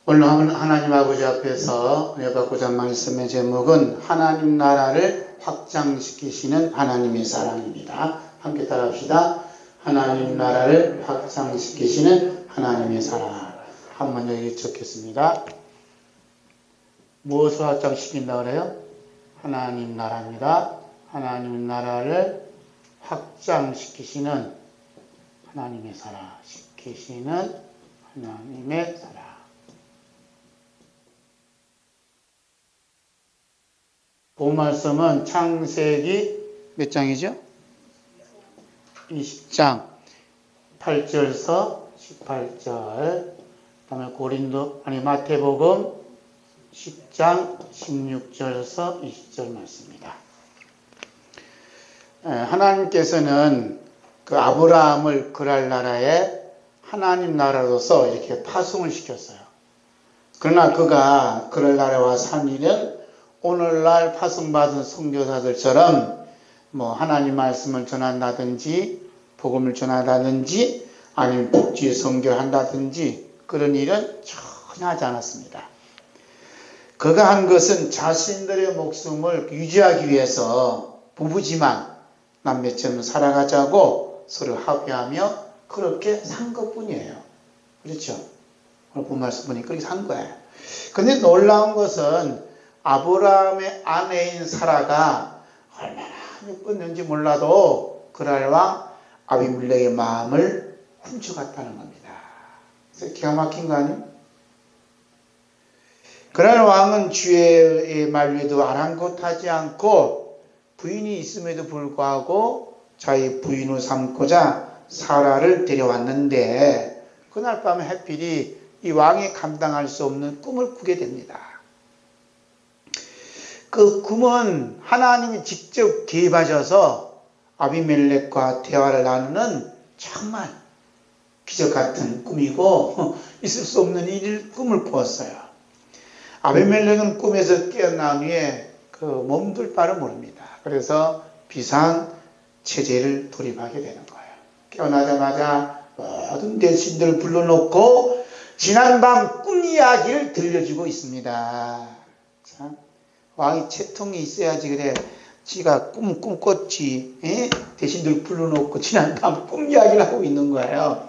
오늘 하나님 아버지 앞에서 내받고자 할 말씀의 제목은 하나님 나라를 확장시키시는 하나님의 사랑입니다. 함께 따라합시다. 하나님 나라를 확장시키시는 하나님의 사랑. 한번 여기 적겠습니다. 무엇을 확장시킨다 그래요? 하나님 나라입니다. 하나님 나라를 확장시키시는 하나님의 사랑. 시키시는 하나님의 사랑. 본 말씀은 창세기 몇 장이죠? 20장 8절서 18절, 그다음에 마태복음 10장 16절서 20절 말씀입니다. 하나님께서는 그 아브라함을 그랄 나라에 하나님 나라로서 이렇게 파송을 시켰어요. 그러나 그가 그랄 나라에 와서 한 일은 오늘날 파송받은 선교사들처럼 하나님 말씀을 전한다든지 복음을 전한다든지 아니면 복지 선교를 한다든지 그런 일은 전혀 하지 않았습니다. 그가 한 것은 자신들의 목숨을 유지하기 위해서 부부지만 남매처럼 살아가자고 서로 합의하며 그렇게 산 것뿐이에요. 그렇죠? 오늘 본 말씀 보니까 그렇게 산 거예요. 그런데 놀라운 것은 아브라함의 아내인 사라가 얼마나 예뻤는지 몰라도 그랄 왕 아비멜렉의 마음을 훔쳐갔다는 겁니다. 그래서 기가 막힌 거 아니에요? 그랄 왕은 주의 만류에도 아랑곳하지 않고 부인이 있음에도 불구하고 자기 부인으로 삼고자 사라를 데려왔는데 그날 밤 해필이 이 왕이 감당할 수 없는 꿈을 꾸게 됩니다. 그 꿈은 하나님이 직접 개입하셔서 아비멜렉과 대화를 나누는 정말 기적 같은 꿈이고 있을 수 없는 꿈을 꾸었어요. 아비멜렉은 꿈에서 깨어난 후에 그 몸둘 바를 모릅니다. 그래서 비상체제를 돌입하게 되는 거예요. 깨어나자마자 모든 대신들을 불러놓고 지난밤 꿈 이야기를 들려주고 있습니다. 참. 왕이 채통이 있어야지 그래 지가 꿈 꿨지. 대신들 불러놓고 지난밤 꿈 이야기를 하고 있는 거예요.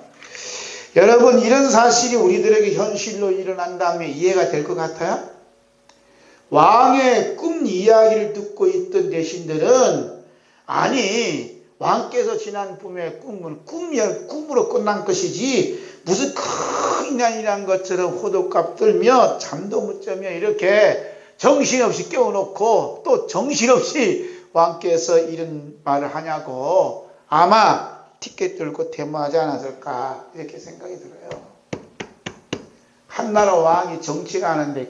여러분, 이런 사실이 우리들에게 현실로 일어난다면 이해가 될 것 같아요? 왕의 꿈 이야기를 듣고 있던 대신들은 아니 왕께서 지난 밤의 꿈은 꿈으로 끝난 것이지 무슨 큰 인연이란 것처럼 호들갑 떨며 잠도 못 자며 이렇게 정신없이 깨워놓고 또 정신없이 왕께서 이런 말을 하냐고 아마 티켓 들고 데모하지 않았을까 이렇게 생각이 들어요. 한나라 왕이 정치를 하는데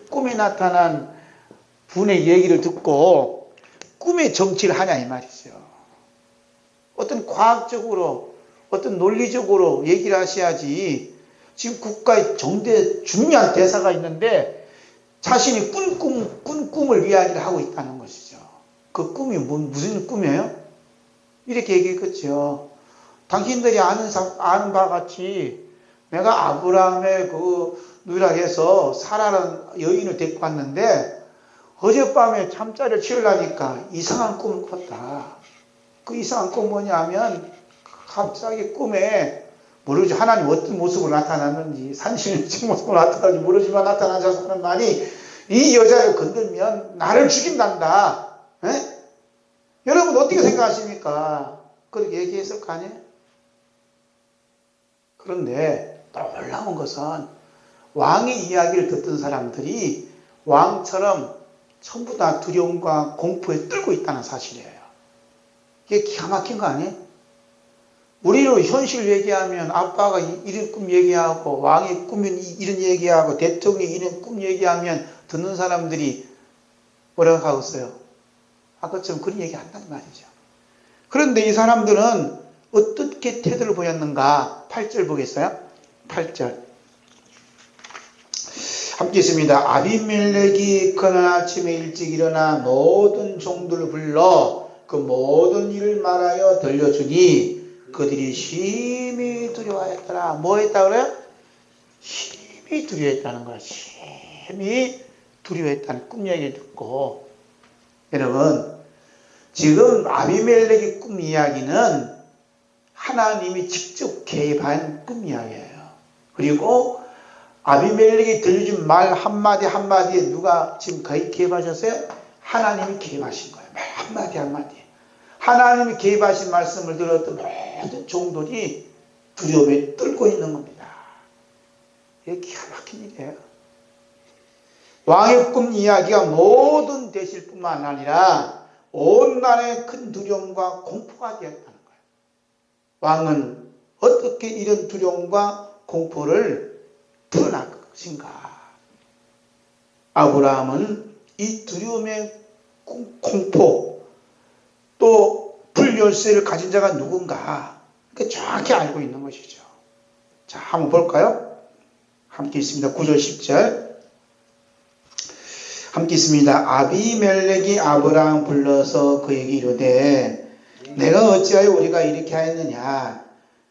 꿈에 나타난 분의 얘기를 듣고 꿈에 정치를 하냐 이 말이죠. 어떤 과학적으로 어떤 논리적으로 얘기를 하셔야지. 지금 국가에 중요한 대사가 있는데 자신이 꾼 꿈을 이야기를 하고 있다는 것이죠. 그 꿈이 무슨 꿈이에요? 이렇게 얘기했겠죠. 당신들이 아는 바와 같이 내가 아브라함의 그 누이라해서 사라라는 여인을 데리고 왔는데 어젯밤에 잠자리를 치우려니까 이상한 꿈을 꿨다. 그 이상한 꿈 뭐냐면 갑자기 꿈에 모르죠. 하나님 어떤 모습으로 나타났는지 산신의 모습으로 나타났는지 모르지만 나타나셔서 하는 말이 이 여자를 건들면 나를 죽인단다. 여러분 어떻게 생각하십니까? 그렇게 얘기했을 거 아니에요? 그런데 놀라운 것은 왕의 이야기를 듣던 사람들이 왕처럼 전부 다 두려움과 공포에 떨고 있다는 사실이에요. 이게 기가 막힌 거 아니에요? 우리로 현실 얘기하면 아빠가 이런 꿈 얘기하고 왕의 꿈은 이런 얘기하고 대통령이 이런 꿈 얘기하면 듣는 사람들이 뭐라고 하겠어요? 아까처럼 그런 얘기 한단 말이죠. 그런데 이 사람들은 어떻게 태도를 보였는가? 8절 보겠어요? 8절 함께 있습니다. 아비멜렉이 그날 아침에 일찍 일어나 모든 종들을 불러 그 모든 일을 말하여 들려주니 그들이 심히 두려워했더라. 뭐 했다 그래요? 심히 두려워했다는 거야. 심히 두려워했다는 꿈 이야기를 듣고, 여러분, 지금 아비멜렉의 꿈 이야기는 하나님이 직접 개입한 꿈 이야기예요. 그리고 아비멜렉이 들려준 말 한마디 한마디에 누가 지금 거의 개입하셨어요? 하나님이 개입하신 거예요. 말 한마디 한마디에. 하나님이 개입하신 말씀을 들었던 모든 종들이 두려움에 떨고 있는 겁니다. 이게 기가 막힌 일이에요. 왕의 꿈 이야기가 모든 대실 뿐만 아니라 온 나라의 큰 두려움과 공포가 되었다는 거예요. 왕은 어떻게 이런 두려움과 공포를 풀어날 것인가? 아브라함은 이 두려움의 공포, 또 불열쇠를 가진 자가 누군가 정확히 알고 있는 것이죠. 자, 한번 볼까요? 함께 있습니다. 9절 10절 함께 있습니다. 아비멜렉이 아브라함 불러서 그에게 이르되 내가 어찌하여 우리가 이렇게 하였느냐?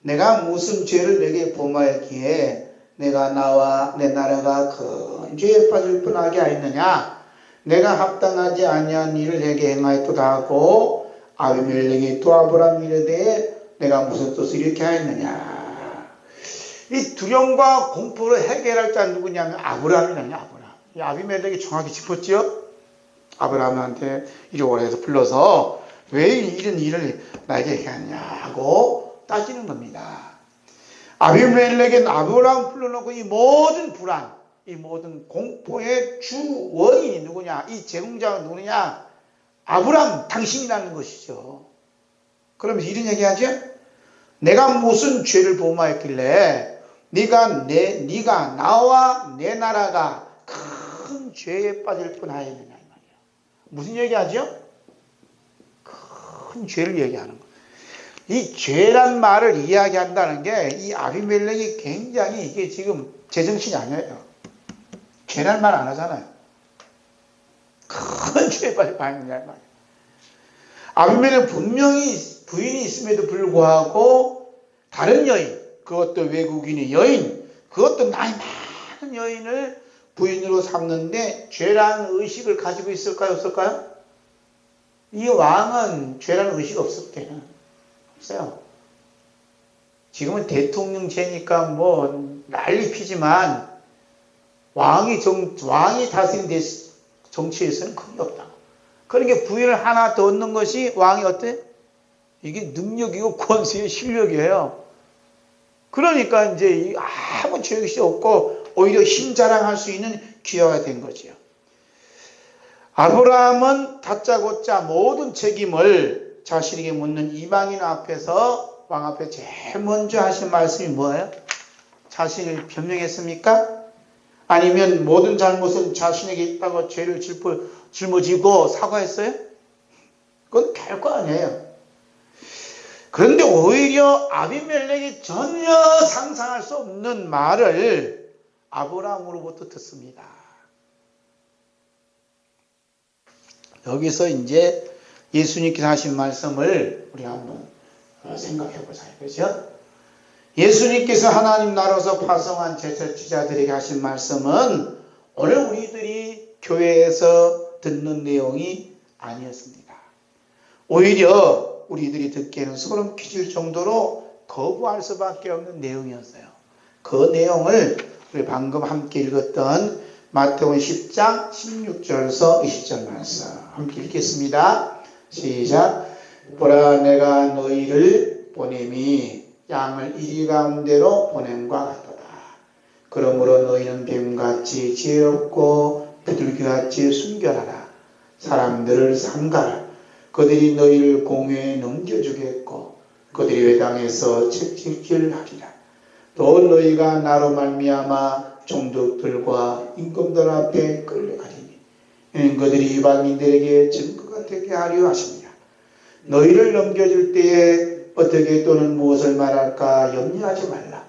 내가 무슨 죄를 내게 범하였기에 내가 나와 내 나라가 큰 죄에 빠질 뻔하게 하였느냐? 내가 합당하지 아니한 일을 내게 행하였도다 하고 아비멜렉이 또 아브라함 이르되 내가 무슨 뜻을 이렇게 하였느냐? 이 두려움과 공포를 해결할 자는 누구냐면 아브라함이라냐, 아브라함. 이 아비멜렉이 정확히 짚었지요? 아브라함한테 이리 오라 해서 불러서 왜 이런 일을 나에게 하냐고 따지는 겁니다. 아비멜렉은 아브라함 불러놓고 이 모든 불안, 이 모든 공포의 주 원인이 누구냐? 이 제공자가 누구냐? 아브라함 당신이라는 것이죠. 그러면서 이런 얘기하죠? 내가 무슨 죄를 범하였길래 네가 나와 내 나라가 큰 죄에 빠질 뻔하였느냐 이 말이에요. 무슨 얘기하죠? 큰 죄를 얘기하는 거예요. 이 죄란 말을 이야기한다는 게 이 아비멜렉이 굉장히 이게 지금 제정신이 아니에요. 죄란 말 안 하잖아요. 큰 죄에 빠질 뻔하였느냐 이 말이에요. 아비멜렉 분명히 부인이 있음에도 불구하고 다른 여인, 그것도 외국인의 여인, 그것도 나이 많은 여인을 부인으로 삼는데 죄라는 의식을 가지고 있을까요? 없을까요? 이 왕은 죄라는 의식 없었대요. 없어요. 지금은 대통령제니까 뭐 난리 피지만 왕이 다스린 정치에서는 그게 없다. 그러니까 부인을 하나 더 얻는 것이 왕이 어때? 이게 능력이고 권세의 실력이에요. 그러니까 이제 아무 죄의식이 없고 오히려 힘 자랑할 수 있는 기회가 된 거지요. 아브라함은 다짜고짜 모든 책임을 자신에게 묻는 이방인 앞에서 왕 앞에 제일 먼저 하신 말씀이 뭐예요? 자신을 변명했습니까? 아니면 모든 잘못은 자신에게 있다고 죄를 짊어지고 사과했어요? 그건 별거 아니에요. 그런데 오히려 아비멜렉이 전혀 상상할 수 없는 말을 아브라함으로부터 듣습니다. 여기서 이제 예수님께서 하신 말씀을 우리 한번 생각해 보자 이거죠. 예수님께서 하나님 나라에서 파송한 제자들에게 하신 말씀은 오늘 우리들이 교회에서 듣는 내용이 아니었습니다. 오히려 우리들이 듣기에는 소름 끼칠 정도로 거부할 수밖에 없는 내용이었어요. 그 내용을 우리 방금 함께 읽었던 마태복음 10장 16절에서 20절 말씀 함께 읽겠습니다. 시작. 보라 내가 너희를 보냄이 양을 이리 가운데로 보냄과 같도다. 그러므로 너희는 뱀같이 지혜롭고 비둘기같이 순결하라. 사람들을 삼가라. 그들이 너희를 공회에 넘겨주겠고 그들이 회당에서 채찍질하리라. 또 너희가 나로 말미암아 종족들과 임금들 앞에 끌려가리니 이는 그들이 이방인들에게 증거가 되게 하려 하십니다. 너희를 넘겨줄 때에 어떻게 또는 무엇을 말할까 염려하지 말라.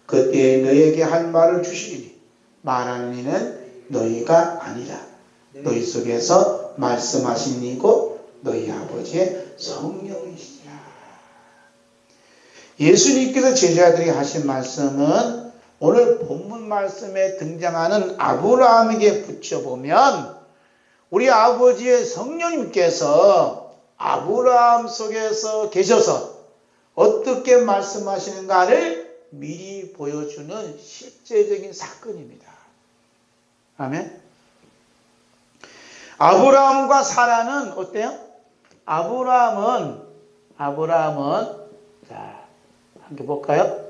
그때에 너희에게 한 말을 주시리니 말하는 이는 너희가 아니라 너희 속에서 말씀하신 이고 너희 아버지의 성령이시라. 예수님께서 제자들이 하신 말씀은 오늘 본문 말씀에 등장하는 아브라함에게 붙여보면 우리 아버지의 성령님께서 아브라함 속에서 계셔서 어떻게 말씀하시는가를 미리 보여주는 실제적인 사건입니다. 아멘. 아브라함과 사라는 어때요? 아브라함은 자, 함께 볼까요?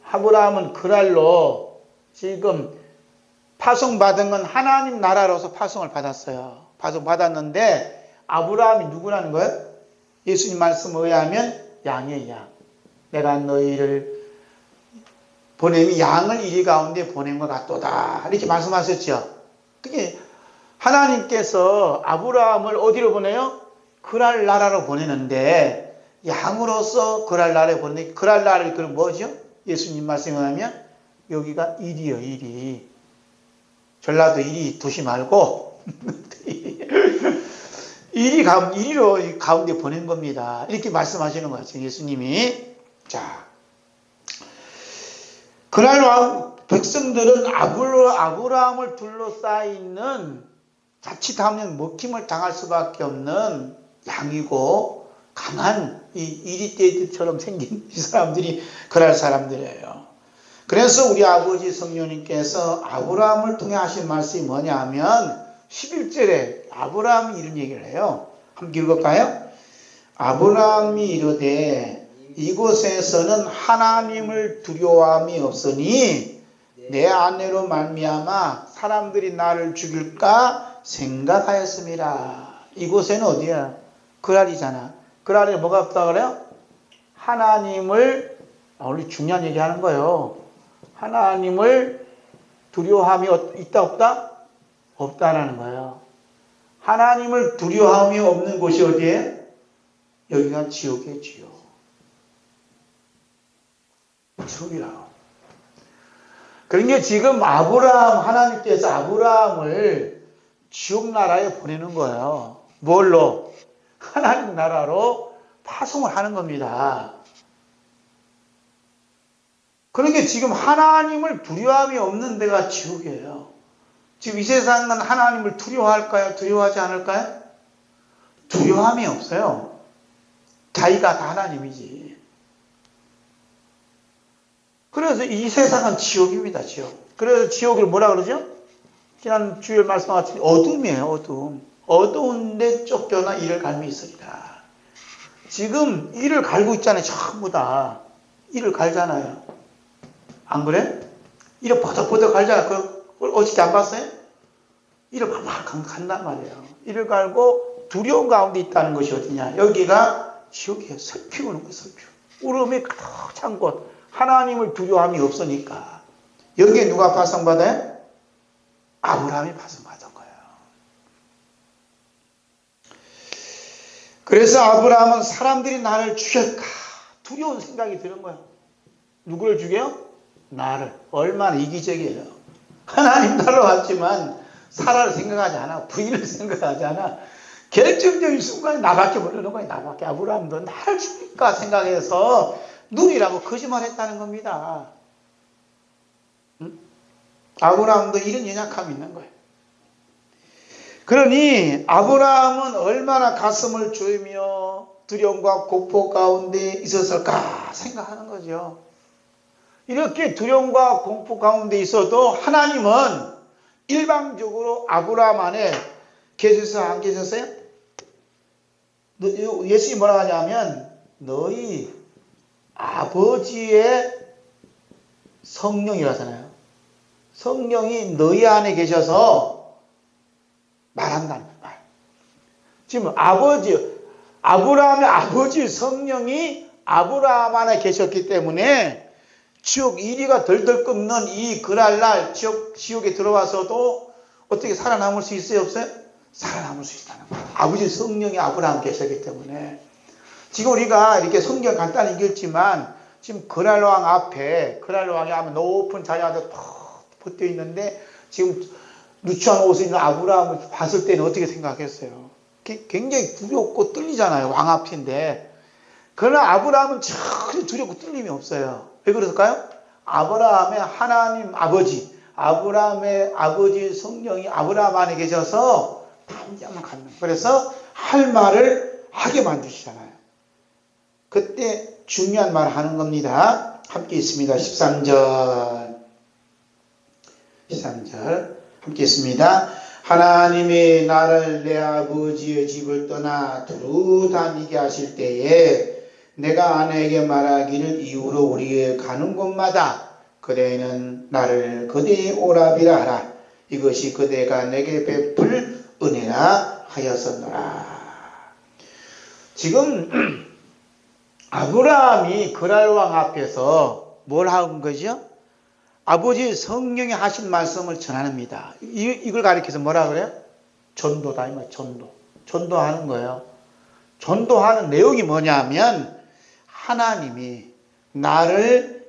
아브라함은 그랄로 지금 파송받은 건 하나님 나라로서 파송을 받았어요. 파송받았는데 아브라함이 누구라는 거예요? 예수님 말씀에 의하면 양의 양. 내가 너희를 보냄이 양을 이리 가운데 보낸 것 같도다. 이렇게 말씀하셨죠. 그게 하나님께서 아브라함을 어디로 보내요? 그랄 나라로 보내는데 양으로서 그랄 나라에 보내는데 그랄 나라를 그럼 뭐죠? 예수님 말씀에 의하면 여기가 일이요, 일이. 전라도 일이 두시 말고 일이로 가운데 보낸 겁니다. 이렇게 말씀하시는 거죠, 예수님이. 자, 그날 백성들은 아브라함을 둘러싸이는 자칫하면 먹힘을 당할 수밖에 없는 양이고 강한 이 이리떼들처럼 생긴 이 사람들이 그럴 사람들이에요. 그래서 우리 아버지 성령님께서 아브라함을 통해 하신 말씀이 뭐냐 하면 11절에 아브라함이 이런 얘기를 해요. 함께 읽을까요? 아브라함이 이르되 이곳에서는 하나님을 두려워함이 없으니 내 아내로 말미암아 사람들이 나를 죽일까 생각하였습니다. 이곳에는 어디야? 그랄이잖아. 그랄에 뭐가 없다 그래요? 하나님을, 원래 중요한 얘기 하는 거예요. 하나님을 두려워함이 있다 없다? 없다라는 거예요. 하나님을 두려워함이 없는 곳이 어디예요? 여기가 지옥이에요, 지옥. 지옥이라고. 그러니까 지금 하나님께서 아브라함을 지옥 나라에 보내는 거예요. 뭘로? 하나님 나라로 파송을 하는 겁니다. 그러니까 지금 하나님을 두려움이 없는 데가 지옥이에요. 지금 이 세상은 하나님을 두려워할까요? 두려워하지 않을까요? 두려움이 없어요. 자기가 다 하나님이지. 그래서 이 세상은 지옥입니다, 지옥. 그래서 지옥을 뭐라 그러죠? 지난 주일 말씀하신 어둠이에요, 어둠. 어두운데 쫓겨나 이를 갈미 있으리라. 지금 이를 갈고 있잖아요, 전부 다. 이를 갈잖아요. 안 그래? 이를 버덕버덕 갈잖아. 그걸 어떻게 안 봤어요? 이를 막 간단 말이에요. 이를 갈고 두려움 가운데 있다는 것이 어디냐? 여기가 지옥이에요. 설피 오는 거예요, 설피. 울음이 가득 찬 곳. 하나님을 두려움이 없으니까. 여기에 누가 파송받아요? 아브라함이 파송받은 거예요. 그래서 아브라함은 사람들이 나를 죽일까? 두려운 생각이 드는 거예요. 누구를 죽여요? 나를. 얼마나 이기적이에요. 하나님 나라로 왔지만 사라를 생각하지 않아. 부인을 생각하지 않아. 결정적인 순간에 나밖에 모르는 거예요. 나밖에. 아브라함도 나를 죽일까 생각해서 눈이라고 거짓말했다는 겁니다. 응? 아브라함도 이런 연약함이 있는 거예요. 그러니 아브라함은 얼마나 가슴을 졸이며 두려움과 공포 가운데 있었을까 생각하는 거죠. 이렇게 두려움과 공포 가운데 있어도 하나님은 일방적으로 아브라함 안에 계셨어요? 안 계셨어요? 예수님이 뭐라고 하냐면 너희 아버지의 성령이라잖아요. 성령이 너희 안에 계셔서 말한다는 말. 지금 아브라함의 아버지 성령이 아브라함 안에 계셨기 때문에 지옥 이리가 덜덜 끓는 이 그날날 지옥에 들어와서도 어떻게 살아남을 수 있어요? 없어요? 살아남을 수 있다는 거예요. 아버지 성령이 아브라함 계셨기 때문에. 지금 우리가 이렇게 성경 간단히 읽었지만 지금 그랄왕 앞에 그랄왕이 하면 높은 자리한테 턱 붙어 있는데 지금 누추한 옷을 입는 아브라함을 봤을 때는 어떻게 생각했어요? 굉장히 두렵고 떨리잖아요. 왕 앞인데. 그러나 아브라함은 전혀 두렵고 떨림이 없어요. 왜 그럴까요? 아브라함의 하나님 아버지, 아브라함의 아버지 성령이 아브라함 안에 계셔서 담대함을 갖는 거예요. 그래서 할 말을 하게 만드시잖아요. 그때 중요한 말 하는 겁니다. 함께 있습니다. 13절. 13절. 함께 있습니다. 하나님이 나를 내 아버지의 집을 떠나 두루 다니게 하실 때에 내가 아내에게 말하기를 이후로 우리의 가는 곳마다 그대는 나를 그대의 오라비라 하라. 이것이 그대가 내게 베풀 은혜라 하였었노라. 지금 아브라함이 그랄왕 앞에서 뭘 한 거죠? 아버지 성령이 하신 말씀을 전합니다. 이걸 가리켜서 뭐라 그래요? 전도다. 이 말, 전도. 전도하는 거예요. 전도하는 내용이 뭐냐면 하나님이 나를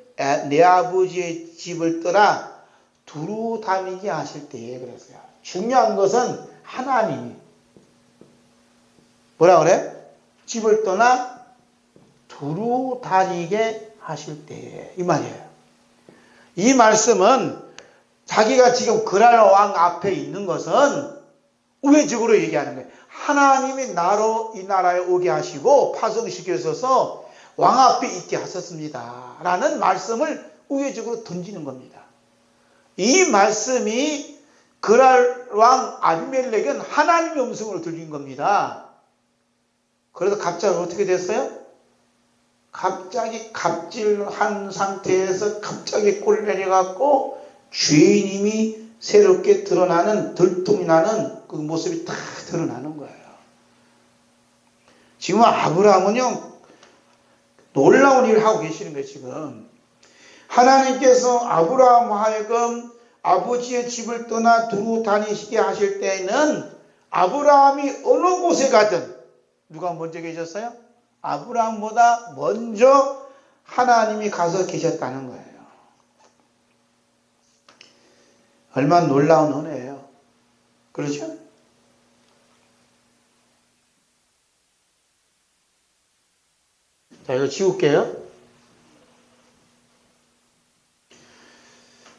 내 아버지의 집을 떠나 두루 다니게 하실 때에 그랬어요. 중요한 것은 하나님이 뭐라 그래? 집을 떠나 두루 다니게 하실 때에 이 말이에요. 이 말씀은 자기가 지금 그랄 왕 앞에 있는 것은 우회적으로 얘기하는 거예요. 하나님이 나로 이 나라에 오게 하시고 파송시켜서 왕 앞에 있게 하셨습니다. 라는 말씀을 우회적으로 던지는 겁니다. 이 말씀이 그랄 왕 아비멜렉은 하나님의 음성으로 들린 겁니다. 그래서 갑자기 어떻게 됐어요? 갑자기 갑질한 상태에서 갑자기 꼴 내려갖고 죄인임이 새롭게 드러나는, 들통이 나는 그 모습이 딱 드러나는 거예요. 지금 아브라함은요, 놀라운 일을 하고 계시는 거예요, 지금. 하나님께서 아브라함 하여금 아버지의 집을 떠나 두루 다니시게 하실 때에는 아브라함이 어느 곳에 가든 누가 먼저 계셨어요? 아브라함보다 먼저 하나님이 가서 계셨다는 거예요. 얼마나 놀라운 은혜예요. 그렇죠? 자, 이거 지울게요.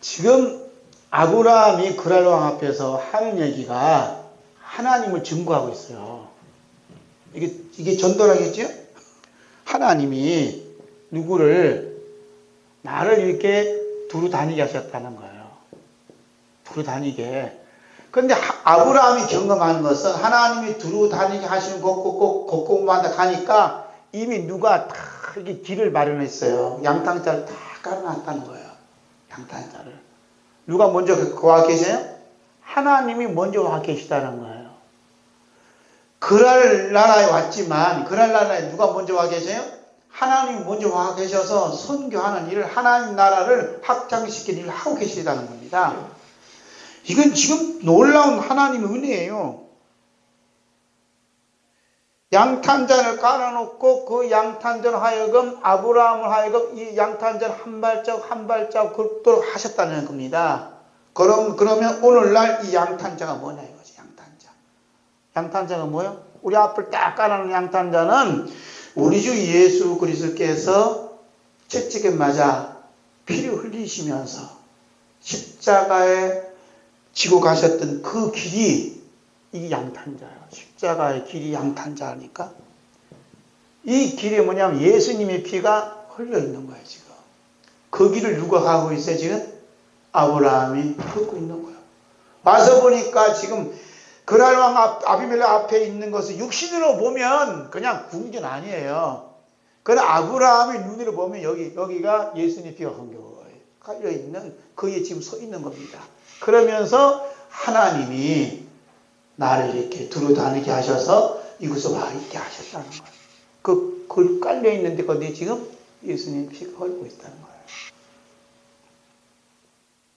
지금 아브라함이 그랄 왕 앞에서 하는 얘기가 하나님을 증거하고 있어요. 이게 전도라겠죠? 하나님이 누구를 나를 이렇게 두루 다니게 하셨다는 거예요. 두루 다니게. 그런데 아브라함이 경험하는 것은 하나님이 두루 다니게 하시는 곳곳마다 가니까 이미 누가 다 이렇게 길을 마련했어요. 양탕자를 다 깔아놨다는 거예요. 양탕자를. 누가 먼저 와 계세요? 하나님이 먼저 와 계시다는 거예요. 그랄 나라에 왔지만 그랄 나라에 누가 먼저 와 계세요? 하나님이 먼저 와 계셔서 선교하는 일을, 하나님 나라를 확장시키는 일을 하고 계시다는 겁니다. 이건 지금 놀라운 하나님의 은혜예요. 양탄자를 깔아놓고 그 양탄자를 하여금 아브라함을 하여금 이 양탄자를 한 발짝 한 발짝 걷도록 하셨다는 겁니다. 그러면 오늘날 이 양탄자가 뭐냐 이거지. 양탄자가 뭐예요? 우리 앞을 딱 깔아놓은 양탄자는 우리 주 예수 그리스도께서 채찍에 맞아 피를 흘리시면서 십자가에 지고 가셨던 그 길이 이 양탄자예요. 십자가의 길이 양탄자니까 이 길이 뭐냐면 예수님의 피가 흘러 있는 거예요. 지금 그 길을 누가 가고 있어요? 지금 아브라함이 걷고 있는 거예요. 와서 보니까 지금 그랄 왕 아비멜렉 앞에 있는 것은 육신으로 보면 그냥 궁전 아니에요. 그러나 아브라함의 눈으로 보면 여기가 예수님의 피가 깔려 있는 거기에 지금 서 있는 겁니다. 그러면서 하나님이 나를 이렇게 두루 다니게 하셔서 이곳에 와 있게 하셨다는 거예요. 그 깔려 있는데 거기에 지금 예수님의 피가 흐르고 있다는 거예요.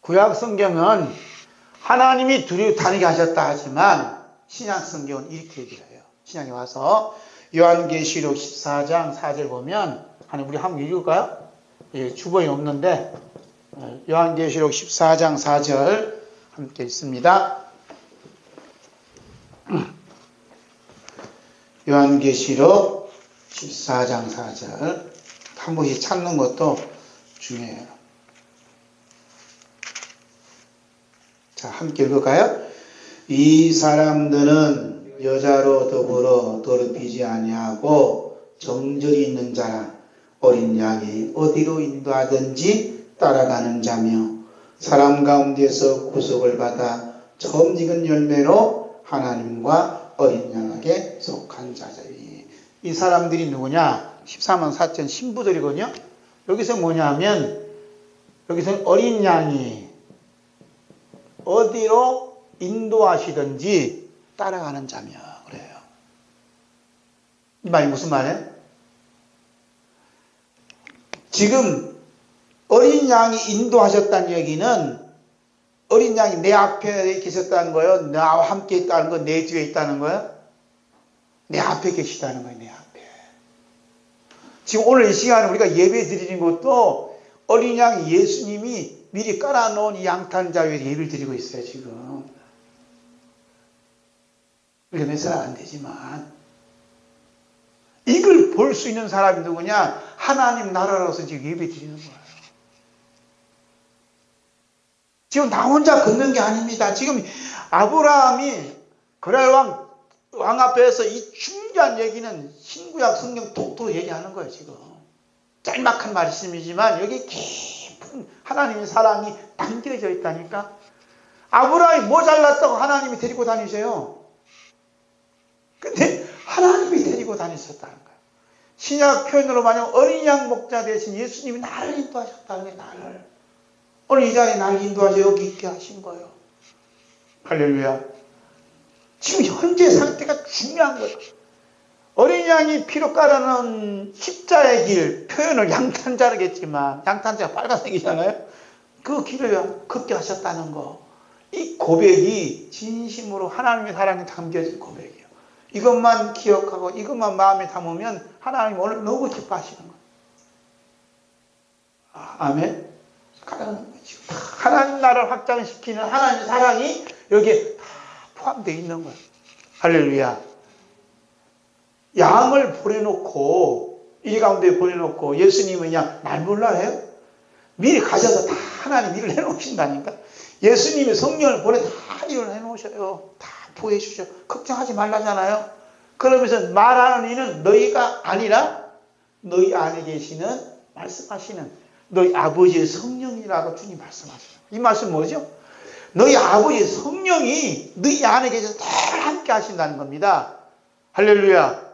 구약 성경은 하나님이 두루 다니게 하셨다 하지만 신약 성경은 이렇게 얘기를 해요. 신약에 와서 요한계시록 14장 4절 보면 우리 한번 읽을까요? 예, 주번이 없는데 요한계시록 14장 4절 함께 읽습니다. 요한계시록 14장 4절 한 번씩 찾는 것도 중요해요. 자, 함께 읽을까요? 이 사람들은 여자로 더불어 더럽히지 아니하고 정절이 있는 자라 어린 양이 어디로 인도하든지 따라가는 자며 사람 가운데서 구속을 받아 처음 익은 열매로 하나님과 어린 양에게 속한 자들이. 이 사람들이 누구냐? 14만 4천 신부들이거든요. 여기서 뭐냐 하면 여기서는 어린 양이 어디로 인도하시든지 따라가는 자며 그래요. 이 말이 무슨 말이에요? 지금 어린 양이 인도하셨다는 얘기는 어린 양이 내 앞에 계셨다는 거예요? 나와 함께 있다는 거, 내 뒤에 있다는 거예요? 내 앞에 계시다는 거예요, 내 앞에. 지금 오늘 이 시간에 우리가 예배 드리는 것도 어린 양 예수님이 미리 깔아놓은 이 양탄자 위에 예배를 드리고 있어요, 지금. 우리가 몇살 안 되지만. 이걸 볼 수 있는 사람이 누구냐? 하나님 나라로서 지금 예배 드리는 거예요. 지금 나 혼자 걷는 게 아닙니다. 지금 아브라함이 그랄 왕 앞에서 이 중요한 얘기는 신구약 성경 독도 얘기하는 거예요, 지금. 짤막한 말씀이지만 여기 깊은 하나님의 사랑이 담겨져 있다니까. 아브라함이 뭐 잘났다고 하나님이 데리고 다니세요. 근데 하나님이 데리고 다녔었다는 거예요. 신약 표현으로 말하면 어린 양 목자 대신 예수님이 나를 인도하셨다는 거예요, 나를. 오늘 이 자리에 나를 인도하셔 여기 있게 하신 거예요. 할렐루야. 지금 현재 상태가 중요한 거예요. 어린 양이 피로 깔아놓은 십자의 길, 표현을 양탄자르겠지만, 양탄자가 빨간색이잖아요. 그 길을 걷게 하셨다는 거. 이 고백이 진심으로 하나님의 사랑이 담겨진 고백이에요. 이것만 기억하고 이것만 마음에 담으면 하나님 오늘 너무 기뻐하시는 거예요. 아멘. 하나님 나라를 확장시키는 하나님의 사랑이 여기에 다 포함되어 있는 거예요. 할렐루야. 양을 보내놓고 이 가운데 보내놓고 예수님은 그냥 날 몰라 해요? 미리 가셔서 다 하나님 일을 해놓으신다니까. 예수님이 성령을 보내 다 일을 해놓으셔요. 다 보여주셔. 걱정하지 말라잖아요. 그러면서 말하는 이는 너희가 아니라 너희 안에 계시는 말씀하시는 너희 아버지의 성령이라고 주님 말씀하셔요. 이 말씀 뭐죠? 너희 아버지의 성령이 너희 안에 계셔서 늘 함께 하신다는 겁니다. 할렐루야.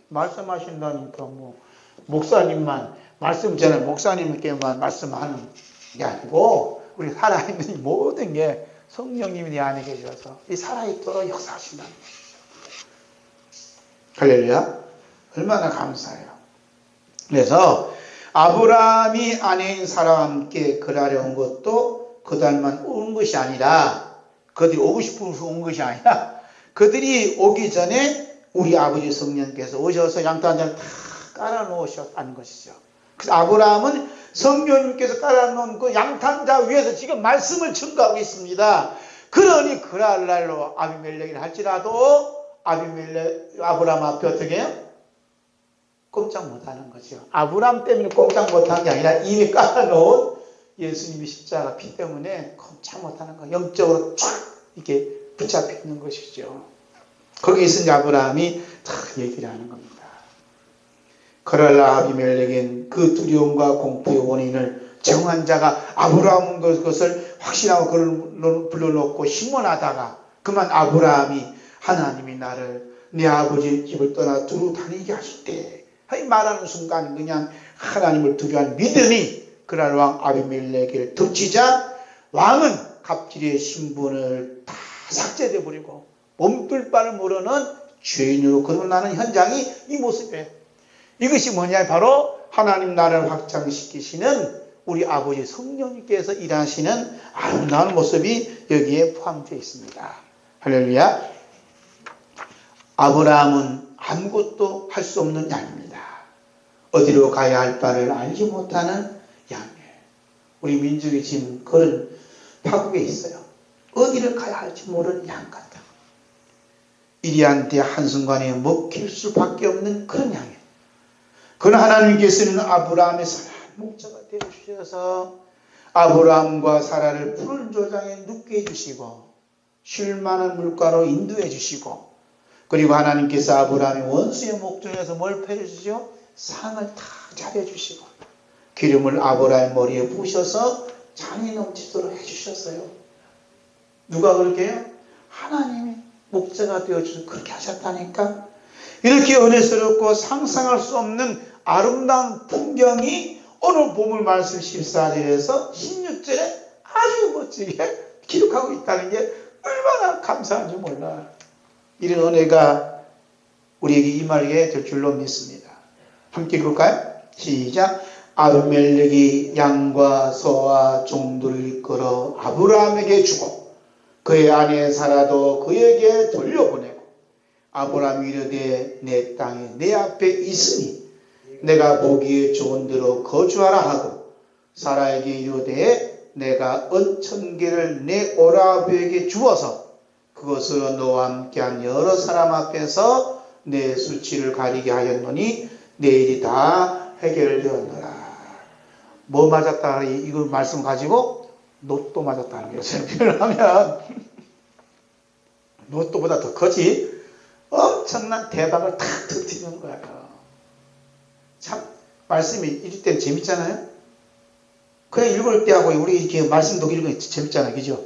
말씀하신다니까 뭐 목사님만 말씀 전에 목사님께만 말씀하는 게 아니고 우리 살아있는 모든 게 성령님이 내 안에 계셔서 이 살아있도록 역사하신다는 거예요. 할렐루야. 얼마나 감사해요. 그래서 아브라함이 아내인 사라와 함께 거하려온 것도 그들만 온 것이 아니라 그들이 오고 싶어서 온 것이 아니라 그들이 오기 전에 우리 아버지 성령께서 오셔서 양탄자를 다 깔아놓으셨다는 것이죠. 그래서 아브라함은 성령님께서 깔아놓은 그 양탄자 위에서 지금 말씀을 증거하고 있습니다. 그러니 그날 날로 아비멜렉을 할지라도 아브라함 앞에 어떻게 해요? 꼼짝 못하는 거죠. 아브라함 때문에 꼼짝 못한 게 아니라 이미 깔아놓은 예수님이 십자가 피 때문에 꼼짝 못하는 거. 영적으로 쫙 이렇게 붙잡혀 있는 것이죠. 거기 있은 아브라함이 다 얘기를 하는 겁니다. 그러나 아비멜렉은 그 두려움과 공포의 원인을 정한 자가 아브라함인 것을 확신하고 그를 불러놓고 신문하다가 그만 아브라함이 하나님이 나를 내 아버지의 집을 떠나 두루 다니게 하실 때 말하는 순간 그냥 하나님을 두려워한 믿음이 그날 왕 아비멜렉을 덮치자 왕은 갑질의 신분을 다 삭제돼 버리고 몸둘 바를 모르는 죄인으로 거듭나는 현장이 이 모습이에요. 이것이 뭐냐? 바로 하나님 나라를 확장시키시는 우리 아버지 성령님께서 일하시는 아름다운 모습이 여기에 포함되어 있습니다. 할렐루야. 아브라함은 아무것도 할 수 없는 양입니다. 어디로 가야 할 바를 알지 못하는 양이에요. 우리 민족이 지금 그런 파국에 있어요. 어디를 가야 할지 모르는 양 같다. 이리한테 한순간에 먹힐 수밖에 없는 그런 양이에요. 그러나 하나님께서는 아브라함의 선한 목자가 되어주셔서 아브라함과 사라를 푸른 조장에 눕게 해주시고 쉴 만한 물가로 인도해 주시고, 그리고 하나님께서 아브라함의 원수의 목전에서 뭘 펴주시죠? 상을 다 차려주시고 기름을 아브라함의 머리에 부으셔서 잔이 넘치도록 해주셨어요. 누가 그렇게 해요? 하나님이 목자가 되어주셔서 그렇게 하셨다니까. 이렇게 은혜스럽고 상상할 수 없는 아름다운 풍경이 오늘 보물 말씀 14절에서 16절에 아주 멋지게 기록하고 있다는 게 얼마나 감사한지 몰라요. 이런 은혜가 우리에게 임하게 될 줄로 믿습니다. 함께 읽을까요? 시작. 아비멜렉이 양과 소와 종들을 이끌어 아브라함에게 주고 그의 아내 사라도 그에게 돌려보내고, 아브라함이 이르되 내 땅이 내 앞에 있으니 내가 보기에 좋은 대로 거주하라 하고, 사라에게 이르되 내가 은천계를 내 오라비에게 주어서 그것으로 너와 함께한 여러 사람 앞에서 내 수치를 가리게 하였노니 내일이 다 해결되었노라. 뭐 맞았다? 이거 말씀 가지고 로또 맞았다는 거예요. 표현을 하면 로또보다 더 크지? 엄청난 대박을 탁 터뜨리는 거예요. 참 말씀이 읽을 때는 재밌잖아요. 그냥 읽을 때하고 우리 이렇게 말씀도 읽으면 재밌잖아요. 그죠?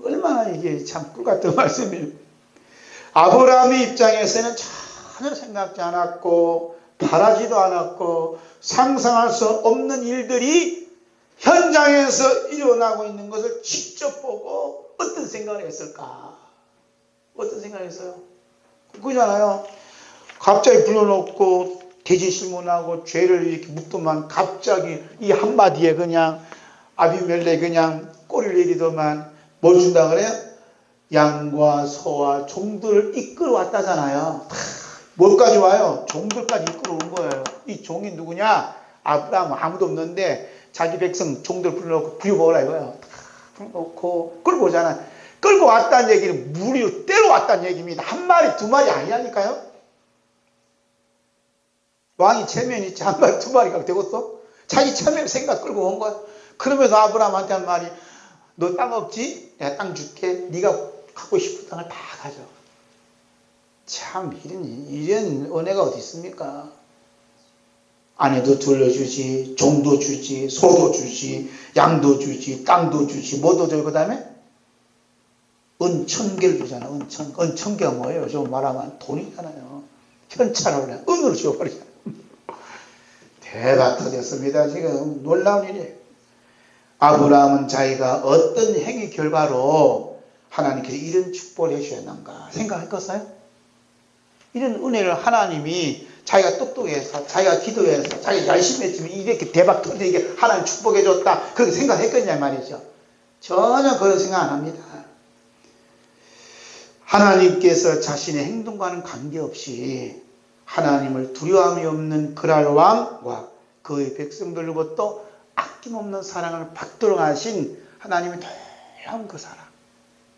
얼마나 이게 참 꿀같은 말씀이에요. 아브라함의 입장에서는 전혀 생각지 않았고 바라지도 않았고 상상할 수 없는 일들이 현장에서 일어나고 있는 것을 직접 보고 어떤 생각을 했을까? 어떤 생각을 했어요? 그거잖아요. 갑자기 불러놓고 대지 신문하고 죄를 이렇게 묻더만 갑자기 이 한마디에 그냥 아비멜렉 그냥 꼬리를 내리더만 뭘 준다 그래요? 양과 소와 종들을 이끌어 왔다잖아요. 뭘까지 와요? 종들까지 이끌어 온 거예요. 이 종이 누구냐? 아브라함 아무도 없는데 자기 백성 종들 불러놓고 부려먹으라 이거예요. 불러놓고 끌고 오잖아요. 끌고 왔다는 얘기는 무리로 때려왔다는 얘기입니다. 한 마리 두 마리 아니라니까요. 왕이 체면이 있지 한 마리 두 마리가 되겠어? 자기 체면 생각 끌고 온 거야. 그러면서 아브라함한테 한 말이 너 땅 없지? 내가 땅 줄게. 네가 갖고 싶은 땅을 다 가져. 참 이런 은혜가 어디 있습니까? 아내도 돌려주지, 종도 주지, 소도 주지, 양도 주지, 땅도 주지, 뭐도 주고, 그 다음에 은천계를 주잖아. 은천계가 뭐예요? 좀 말하면 돈이잖아요. 현찰을 은으로 줘버리잖아요. 대박 터졌습니다. 지금 놀라운 일이에요. 아브라함은 자기가 어떤 행위 결과로 하나님께서 이런 축복을 해주셨는가 생각했겠어요? 이런 은혜를 하나님이 자기가 똑똑해서 자기가 기도해서 자기가 열심히 했으면 이렇게 대박 터지게 하나님 축복해줬다 그렇게 생각했겠냐 말이죠. 전혀 그런 생각 안 합니다. 하나님께서 자신의 행동과는 관계없이 하나님을 두려움이 없는 그랄 왕과 그의 백성들로부터 아낌없는 사랑을 받도록 하신 하나님의 놀라운 그 사랑,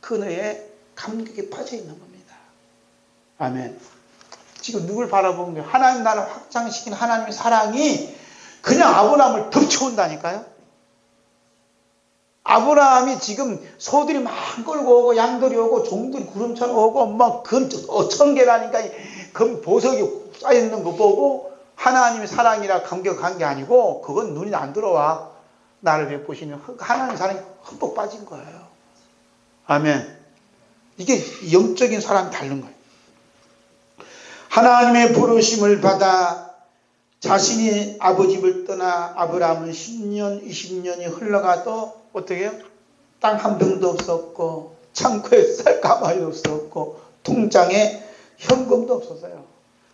그 은혜에 감격에 빠져 있는 겁니다. 아멘. 지금 누굴 바라보는 거예요? 하나님 나라를 확장시킨 하나님의 사랑이 그냥 아브라함을 덮쳐온다니까요. 아브라함이 지금 소들이 막 끌고 오고 양들이 오고 종들이 구름처럼 오고 막 천 개라니까 금 보석이 쌓여있는 거 보고 하나님의 사랑이라 감격한 게 아니고 그건 눈이 안 들어와. 나를 베푸시는 하나님의 사랑이 흠뻑 빠진 거예요. 아멘. 이게 영적인 사랑이 다른 거예요. 하나님의 부르심을 받아 자신이 아버지 집을 떠나 아브라함은 10년, 20년이 흘러가도 어떻게 해요? 땅 한 병도 없었고 창고에 쌀 가마니도 없었고 통장에 현금도 없었어요.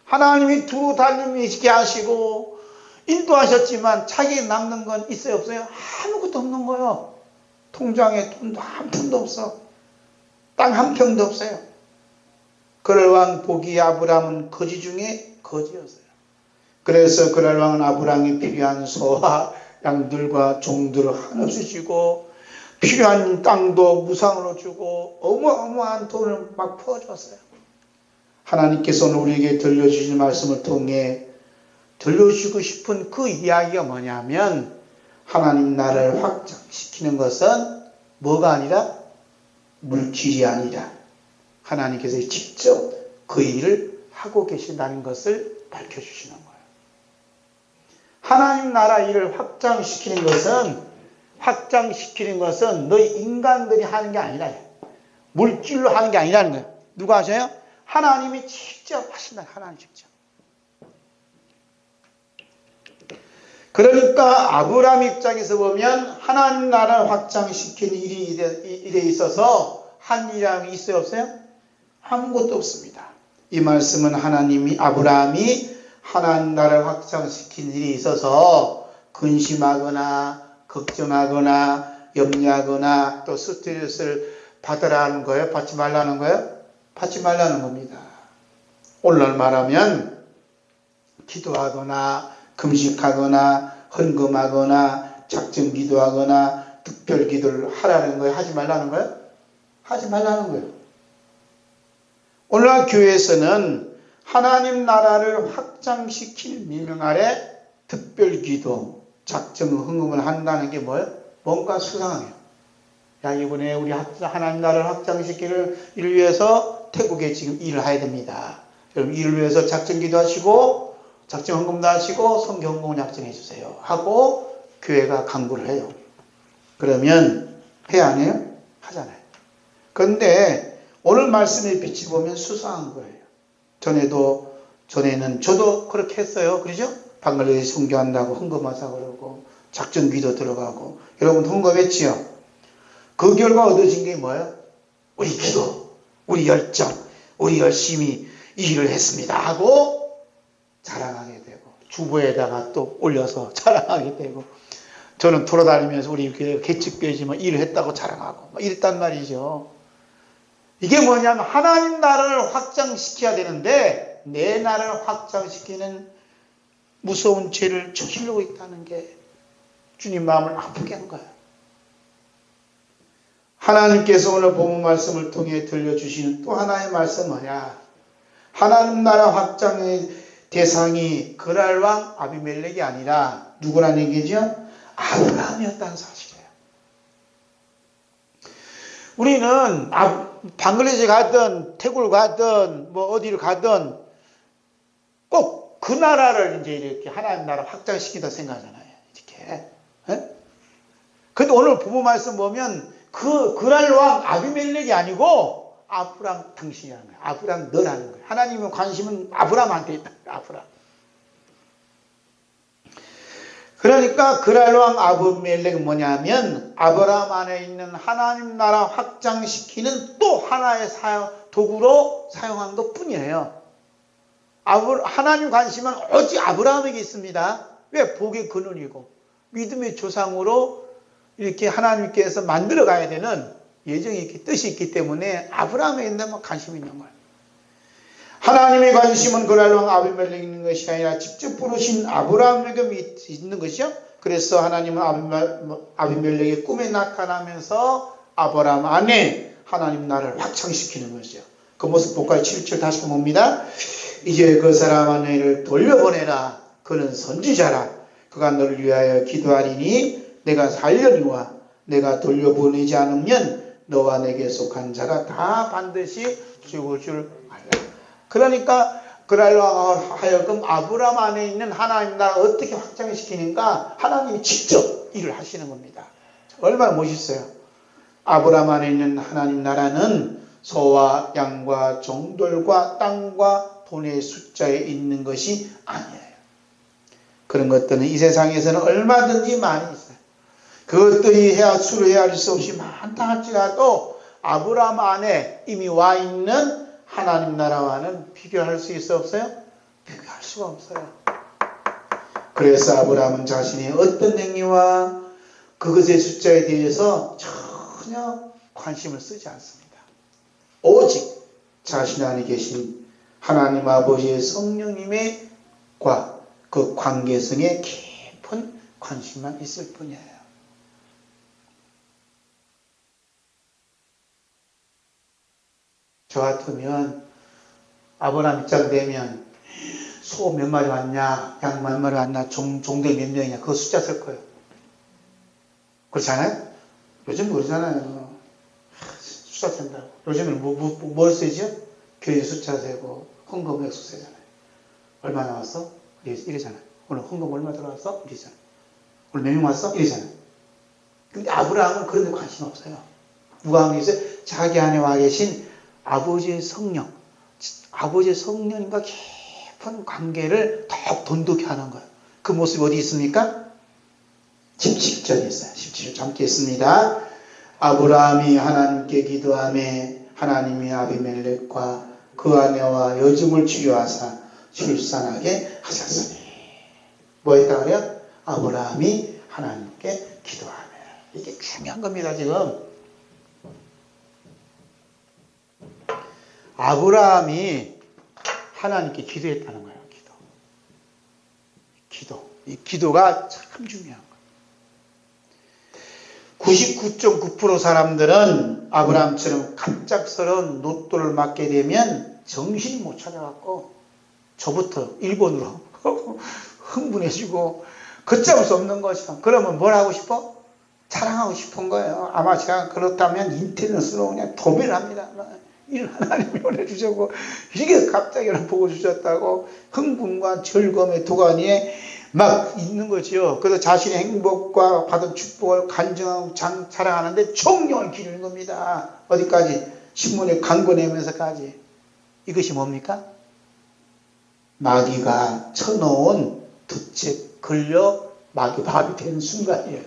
하나님이 두루 달리시게 하시고 인도하셨지만 자기에 남는 건 있어요? 없어요? 아무것도 없는 거예요. 통장에 돈도 한 푼도 없어. 땅 한 평도 없어요. 그럴 왕 보기에 아브라함은 거지 중에 거지였어요. 그래서 그럴 왕은 아브라함이 필요한 소와 양들과 종들을 한없이 주고 필요한 땅도 무상으로 주고 어마어마한 돈을 막 퍼줬어요. 하나님께서 오늘 우리에게 들려주신 말씀을 통해 들려주고 싶은 그 이야기가 뭐냐면 하나님 나라를 확장시키는 것은 뭐가 아니라 물질이 아니라 하나님께서 직접 그 일을 하고 계신다는 것을 밝혀주시는 거예요. 하나님 나라 일을 확장시키는 것은 너희 인간들이 하는 게 아니라 물질로 하는 게 아니라는 거예요. 누가 하셔요? 하나님이 직접 하신다. 하나님 직접. 그러니까 아브라함 입장에서 보면 하나님 나라를 확장시키는 일에 있어서 한 일이 있어요? 없어요? 아무것도 없습니다. 이 말씀은 아브라함이 하나님 나라를 확장시키는 일에 있어서 근심하거나 걱정하거나 염려하거나 또 스트레스를 받으라는 거예요? 받지 말라는 거예요? 받지 말라는 겁니다. 오늘날 말하면 기도하거나 금식하거나 헌금하거나 작정 기도하거나 특별 기도를 하라는 거예요? 하지 말라는 거예요? 하지 말라는 거예요. 오늘날 교회에서는 하나님 나라를 확장시킬 명령 아래 특별 기도, 작정 헌금을 한다는 게 뭐예요? 뭔가 수상해요. 야, 이번에 우리 하나님 나라를 확장시키는 일을 위해서 태국에 지금 일을 해야 됩니다. 여러분 이를 위해서 작정 기도하시고 작정 헌금도 하시고 성경 헌금을 작정해 주세요 하고 교회가 강구를 해요. 그러면 해야 안 해요? 하잖아요. 그런데 오늘 말씀의 빛이 보면 수상한 거예요. 전에는 저도 그렇게 했어요. 그러죠? 방글라데시 선교한다고 헌금하자고 그러고 작정 기도 들어가고 여러분 헌금했지요? 그 결과 얻어진 게 뭐예요? 우리 기도, 우리 열정, 우리 열심히 이 일을 했습니다 하고 자랑하게 되고 주보에다가 또 올려서 자랑하게 되고 저는 돌아다니면서 우리 개측교회지만 일을 했다고 자랑하고 막 이랬단 말이죠. 이게 뭐냐면 하나님 나라를 확장시켜야 되는데 내 나라를 확장시키는 무서운 죄를 저지르고 있다는 게 주님 마음을 아프게 한 거예요. 하나님께서 오늘 본문 말씀을 통해 들려주시는 또 하나의 말씀 뭐냐? 하나님 나라 확장의 대상이 그랄 왕 아비멜렉이 아니라 누구라는 얘기죠? 아브라함이었다는 사실이에요. 우리는 방글라데시 가든 태국을 가든 뭐 어디를 가든 꼭 그 나라를 이제 이렇게 하나님 나라 확장시킨다 생각하잖아요. 이렇게. 근데 오늘 부부 말씀 보면 그랄 왕 아비멜렉이 아니고 아브라함 당신이라는 거예요. 아브라함 너라는 거예요. 하나님의 관심은 아브라함한테 있다. 아브라함. 그러니까 그랄 왕 아비멜렉은 뭐냐면 아브라함 안에 있는 하나님 나라 확장시키는 또 하나의 도구로 사용한 것 뿐이에요. 하나님 관심은 오직 아브라함에게 있습니다. 왜? 복의 근원이고 믿음의 조상으로 이렇게 하나님께서 만들어 가야 되는 예정이 있기, 뜻이 있기 때문에 아브라함에 있는 관심이 있는 거예요. 하나님의 관심은 그랄 왕 아비멜렉에 있는 것이 아니라 직접 부르신 아브라함에게 있는 것이죠. 그래서 하나님은 아비멜렉의 꿈에 나타나면서 아브라함 안에 하나님 나라를 확장시키는 것이죠. 그 모습 볼까요? 7절 다시 봅니다. 이제 그 사람 안에를 돌려보내라. 그는 선지자라. 그가 너를 위하여 기도하리니 내가 살려니와 내가 돌려보내지 않으면 너와 내게 속한 자가 다 반드시 죽을 줄 알라. 그러니까 그랄로 하여금 아브라함 안에 있는 하나님 나라 어떻게 확장시키는가 하나님이 직접 일을 하시는 겁니다. 얼마나 멋있어요. 아브라함 안에 있는 하나님 나라는 소와 양과 종들과 땅과 돈의 숫자에 있는 것이 아니에요. 그런 것들은 이 세상에서는 얼마든지 많이 있어요. 그것들이 수로 헤아릴 수 없이 많다 할지라도 아브라함 안에 이미 와 있는 하나님 나라와는 비교할 수 있어 없어요? 비교할 수가 없어요. 그래서 아브라함은 자신의 어떤 행위와 그것의 숫자에 대해서 전혀 관심을 쓰지 않습니다. 오직 자신 안에 계신 하나님 아버지의 성령님과 그 관계성에 깊은 관심만 있을 뿐이에요. 저 같으면 아브라함 입장 되면 소 몇 마리 왔냐, 양 몇 마리 왔냐, 종들 몇 명이냐, 그 숫자 쓸 거예요. 그렇잖아요? 요즘 그러잖아요. 숫자 센다고. 요즘은 뭘 쓰죠? 교회 숫자 세고 헌금 액수 세잖아요. 얼마 나왔어? 이러잖아요. 오늘 헌금 얼마 들어왔어? 이러잖아요. 오늘 몇 명 왔어? 이러잖아요. 근데 아브라함은 그런 데 관심 없어요. 누가 하는 게 있어요? 자기 안에 와 계신 아버지의 성령, 아버지의 성령님과 깊은 관계를 더욱 돈독히 하는 거예요. 그 모습이 어디 있습니까? 17절에 있어요. 17절 함께 있습니다. 아브라함이 하나님께 기도하며 하나님이 아비멜렉과 그 아내와 여종을 치료하사 출산하게 하셨으니. 뭐 했다 그래요? 아브라함이 하나님께 기도하며. 이게 중요한 겁니다. 지금 아브라함이 하나님께 기도했다는 거예요. 이 기도가 참 중요한 거예요. 99.9% 사람들은 아브라함처럼 갑작스러운 노또를 맞게 되면 정신이 못 차려갖고 저부터 일본으로 흥분해지고 걷잡을 수 없는 것이다. 그러면 뭘 하고 싶어? 자랑하고 싶은 거예요. 아마 제가 그렇다면 인터넷으로 그냥 도배를 합니다. 이를 하나님이 보내주셨고 이게 갑자기 보고 주셨다고 흥분과 즐거움의 도가니에 막 있는 거지요. 그래서 자신의 행복과 받은 축복을 간증하고 자랑하는데 총력을 기르는 겁니다. 어디까지? 신문에 광고 내면서까지. 이것이 뭡니까? 마귀가 쳐놓은 덫에 걸려 마귀 밥이 되는 순간이에요.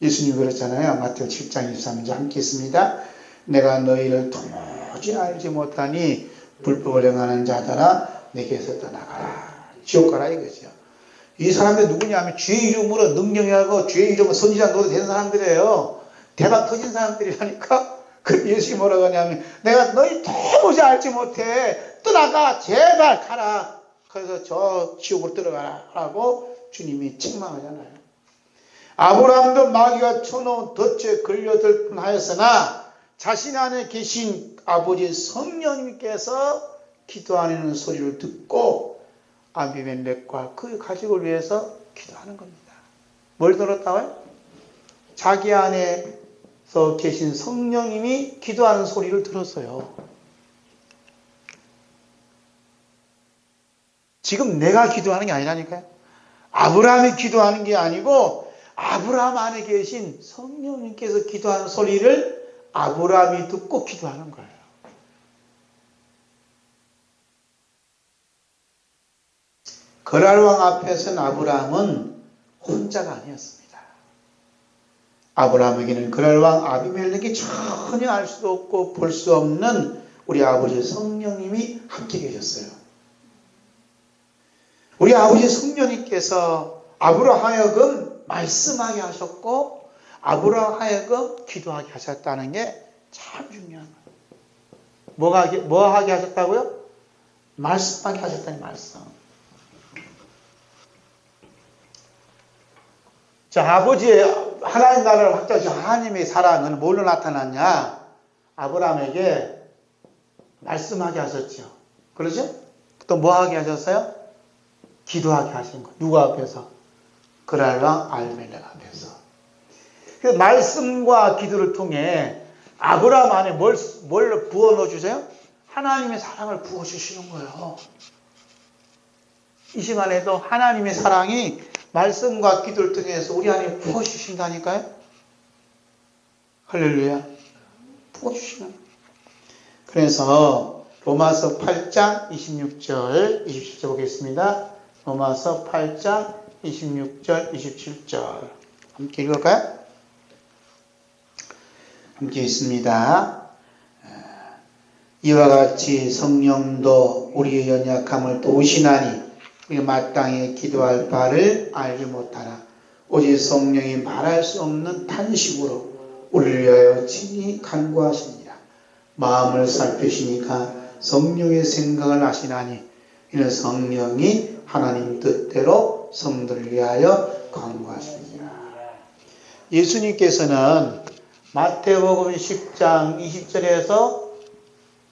예수님이 그랬잖아요. 마태오 7장 23절 함께 있습니다. 내가 너희를 도무지 알지 못하니 불법을 행하는 자들아 내게서 떠나가라. 지옥 가라 이거죠. 이 사람들이 누구냐면 주의 이름으로 능력하고 주의 이름으로 선지자 노릇 되는 사람들이에요. 대박 터진 사람들이라니까. 그 예수님이 뭐라고 하냐면 내가 너희 도무지 알지 못해. 떠나가. 제발 가라. 그래서 저 지옥으로 들어가라 라고 주님이 책망하잖아요. 아브라함도 마귀가 쳐놓은 덫에 걸려들 뻔하였으나 자신 안에 계신 아버지 성령님께서 기도하는 소리를 듣고 아비멜렉과 그 가족을 위해서 기도하는 겁니다. 뭘 들었다고요? 자기 안에서 계신 성령님이 기도하는 소리를 들었어요. 지금 내가 기도하는 게 아니라니까요. 아브라함이 기도하는 게 아니고 아브라함 안에 계신 성령님께서 기도하는 소리를 아브라함이 듣고 기도하는 거예요. 거랄왕 앞에서는 아브라함은 혼자가 아니었습니다. 아브라함에게는 거랄왕 아비멜렉이 전혀 알 수도 없고 볼 수 없는 우리 아버지 성령님이 함께 계셨어요. 우리 아버지 성령님께서 아브라함 하여금 말씀하게 하셨고 아브라함 하여금 기도하게 하셨다는 게 참 중요한 거예요. 뭐 하게 하셨다고요? 말씀하게 하셨다는 말씀. 자, 아버지의 하나님 나라를 확장하신 하나님의 사랑은 뭘로 나타났냐? 아브라함에게 말씀하게 하셨죠. 그렇죠? 또 뭐 하게 하셨어요? 기도하게 하신 거예요. 누구 앞에서? 그랄왕 아비멜렉 앞에서. 그 말씀과 기도를 통해 아브라함 안에 뭘 부어 넣어 주세요? 하나님의 사랑을 부어 주시는 거예요. 이 시간에도 하나님의 사랑이 말씀과 기도를 통해서 우리 안에 부어 주신다니까요. 할렐루야. 부어 주시는 거예요. 그래서 로마서 8장 26절 27절 보겠습니다. 로마서 8장 26절 27절 함께 읽을까요? 함께 있습니다. 이와 같이 성령도 우리의 연약함을 도우시나니 우리 마땅히 기도할 바를 알지 못하나 오직 성령이 말할 수 없는 탄식으로 우리를 위하여 친히 간구하십니다. 마음을 살피시니까 성령의 생각을 아시나니 이는 성령이 하나님 뜻대로 성도를 위하여 간구하십니다. 예수님께서는 마태복음 10장 20절에서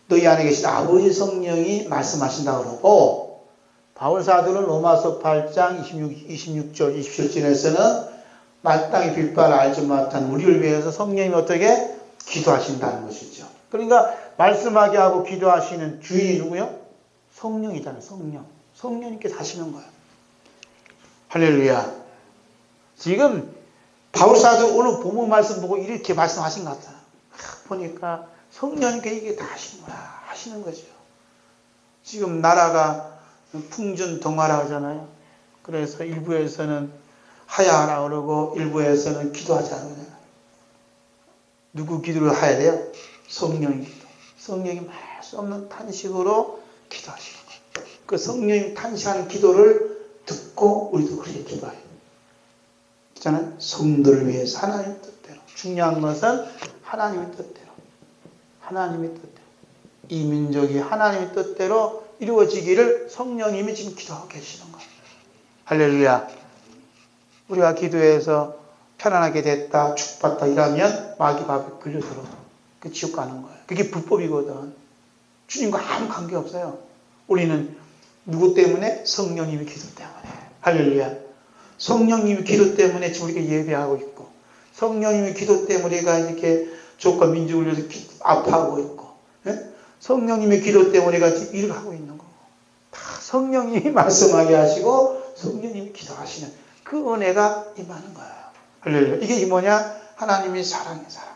너희 안에 계신 아버지 성령이 말씀하신다고 그러고 바울 사도는 로마서 8장 26절 27절에서는 마땅히 빌바를 알지 못한 우리를 위해서 성령님이 어떻게 기도하신다는 것이죠. 그러니까 말씀하게 하고 기도하시는 주인이 누구요? 성령이잖아요. 성령. 성령님께서 하시는 거예요. 할렐루야. 지금 바울사도 오늘 본문 말씀 보고 이렇게 말씀하신 것 같아요. 보니까 성령님께 이게 다 하시는 거야. 하시는 거죠. 지금 나라가 풍전등화라 하잖아요. 그래서 일부에서는 하야하라 그러고 일부에서는 기도하자 그러잖아요. 누구 기도를 해야 돼요? 성령의 기도. 성령이 말 수 없는 탄식으로 기도하시는 거예요. 그 성령이 탄식하는 기도를 듣고 우리도 그렇게 기도해요. 있잖아요. 성도를 위해서 하나님의 뜻대로. 중요한 것은 하나님의 뜻대로. 하나님의 뜻대로. 이 민족이 하나님의 뜻대로 이루어지기를 성령님이 지금 기도하고 계시는 거예요. 할렐루야. 우리가 기도해서 편안하게 됐다, 축복받다 이러면 마귀 밥에 걸려들어. 그 지옥 가는 거예요. 그게 불법이거든. 주님과 아무 관계 없어요. 우리는 누구 때문에? 성령님의 기도 때문에. 할렐루야. 성령님의 기도 때문에 지금 우리가 예배하고 있고, 성령님의 기도 때문에 우리가 이렇게 족과 민족을 위해서 아파하고 있고, 성령님의 기도 때문에 우리가 지금 일을 하고 있는 거고, 다 성령님이 말씀하게 하시고 성령님이 기도하시는 그 은혜가 임하는 거예요. 할렐루야. 이게 뭐냐? 하나님의 사랑의 사랑.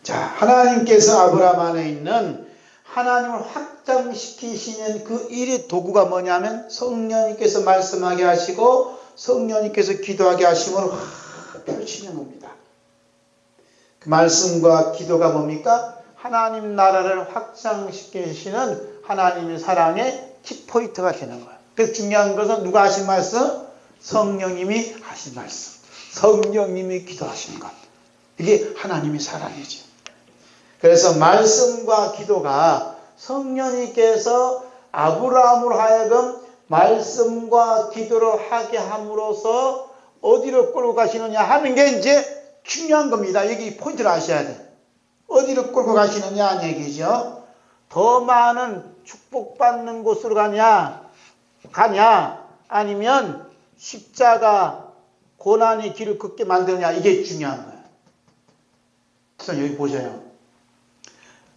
자, 하나님께서 아브라함 안에 있는 하나님을 확장시키시는 그 일의 도구가 뭐냐면 성령님께서 말씀하게 하시고 성령님께서 기도하게 하심으로 펼치는 겁니다. 그 말씀과 기도가 뭡니까? 하나님 나라를 확장시키시는 하나님의 사랑의 키포인트가 되는 거예요. 그래서 중요한 것은 누가 하신 말씀? 성령님이 하신 말씀. 성령님이 기도하신 것. 이게 하나님의 사랑이죠. 그래서 말씀과 기도가 성령님께서 아브라함으로 하여금 말씀과 기도를 하게 함으로써 어디로 끌고 가시느냐 하는 게 이제 중요한 겁니다. 여기 포인트를 아셔야 돼요. 어디로 끌고 가시느냐 하는 얘기죠. 더 많은 축복받는 곳으로 가냐 아니면 십자가 고난의 길을 걷게 만드느냐 이게 중요한 거예요. 그래서 여기 보세요.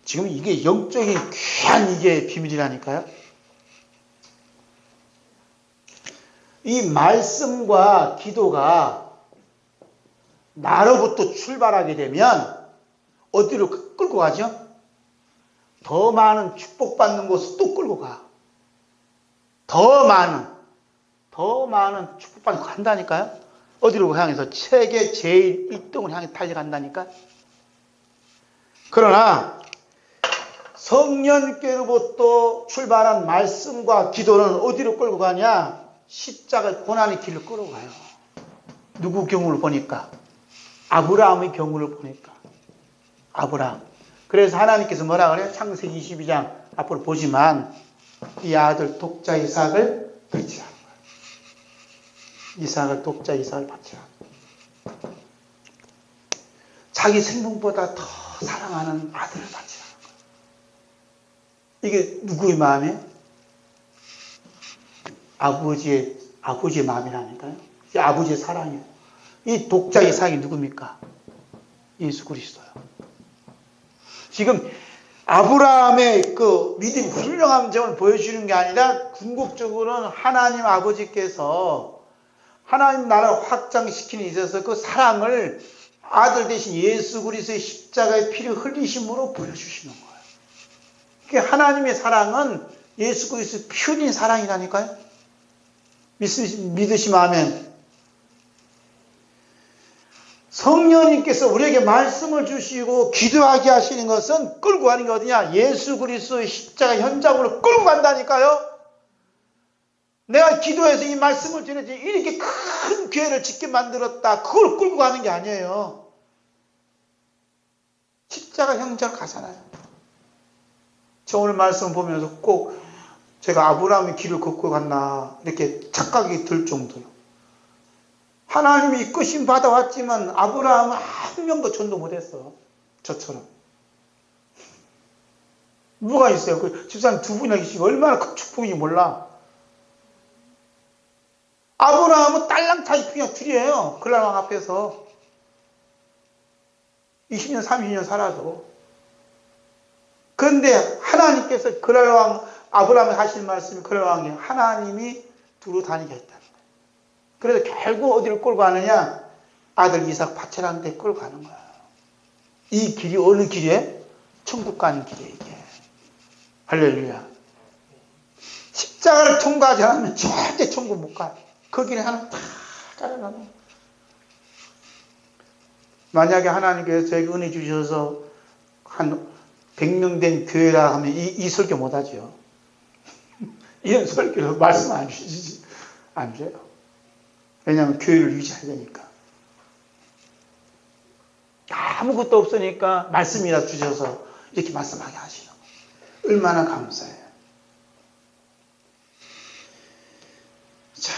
지금 이게 영적인 귀한 이게 비밀이라니까요. 이 말씀과 기도가 나로부터 출발하게 되면 어디로 끌고 가죠? 더 많은 축복받는 곳으로 또 끌고 가. 더 많은 축복받는 곳 간다니까요. 어디로 향해서 세계 제일 1등을 향해 달려간다니까. 그러나 성령께로부터 출발한 말씀과 기도는 어디로 끌고 가냐? 십자가 고난의 길을 끌고 가요. 누구 경우를 보니까? 아브라함의 경우를 보니까. 아브라함. 그래서 하나님께서 뭐라 그래요? 창세기 22장 앞으로 보지만 이 아들 독자 이삭을 바치라. 독자 이삭을 바치라. 자기 생명보다 더 사랑하는 아들을 바치라. 이게 누구의 마음이에요? 아버지의 마음이라니까요. 이 아버지의 사랑이에요. 이 독자 이삭이 누굽니까? 예수 그리스도요. 지금 아브라함의 그 믿음 훌륭한 점을 보여주는 게 아니라 궁극적으로는 하나님 아버지께서 하나님 나라를 확장시키는 데 있어서 그 사랑을 아들 대신 예수 그리스도의 십자가의 피를 흘리심으로 보여주시는 거예요. 하나님의 사랑은 예수 그리스도의 피 흘린 사랑이라니까요. 믿으시면 아멘. 성령님께서 우리에게 말씀을 주시고 기도하게 하시는 것은 끌고 가는 게 어디냐? 예수 그리스도의 십자가 현장으로 끌고 간다니까요. 내가 기도해서 이 말씀을 전해지 이렇게 큰 교회를 짓게 만들었다. 그걸 끌고 가는 게 아니에요. 십자가 현장을 가잖아요. 저 오늘 말씀 보면서 꼭 제가 아브라함의 길을 걷고 갔나 이렇게 착각이 들 정도로 하나님이 이끄심 받아왔지만 아브라함은 한 명도 전도 못했어. 저처럼. 누가 있어요? 그 집사님 두 분이나 계시고 얼마나 큰 축복인지 몰라. 아브라함은 딸랑 자기 그냥 둘이에요. 그랄왕 앞에서 20년 30년 살아도. 그런데 하나님께서 그랄왕 아브라함에 하신 말씀이 그랄왕이 하나님이 두루 다니게 했다는 거예요. 그래서 결국 어디를 끌고 가느냐? 아들 이삭 바쳐라는 데 끌고 가는 거예요. 이 길이 어느 길이에요? 천국 가는 길이에요, 이게. 할렐루야. 십자가를 통과하지 않으면 절대 천국 못 가요. 그 길에 하나님 다 잘라놔요. 만약에 하나님께서 저에게 은혜 주셔서 한 100명 된 교회라 하면 이 설교 못 하죠. 이런 설교를 말씀 안 주시지. 안 줘요. 왜냐하면 교회를 유지해야 되니까. 아무것도 없으니까 말씀이라 주셔서 이렇게 말씀하게 하시는 거예요. 얼마나 감사해요. 자,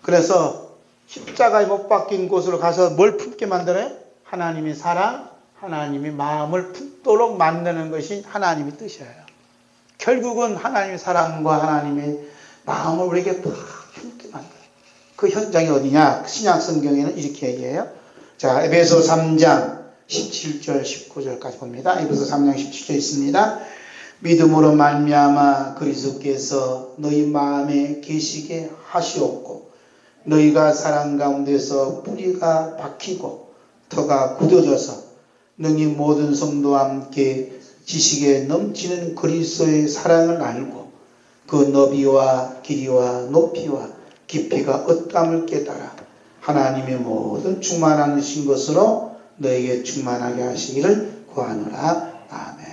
그래서 십자가에 못 박힌 곳으로 가서 뭘 품게 만들어요? 하나님의 사랑, 하나님의 마음을 품도록 만드는 것이 하나님의 뜻이에요. 결국은 하나님의 사랑과 하나님의 마음을 우리에게 다 품게 만들어요. 그 현장이 어디냐? 신약 성경에는 이렇게 얘기해요. 자, 에베소 3장 17절 19절까지 봅니다. 에베소 3장 17절 있습니다. 믿음으로 말미암아 그리스도께서 너희 마음에 계시게 하시옵고 너희가 사랑 가운데서 뿌리가 박히고 터가 굳어져서 너희 모든 성도와 함께 지식에 넘치는 그리스도의 사랑을 알고 그 너비와 길이와 높이와 깊이가 어떠함을 깨달아 하나님의 모든 충만하신 것으로 너에게 충만하게 하시기를 구하노라. 아멘.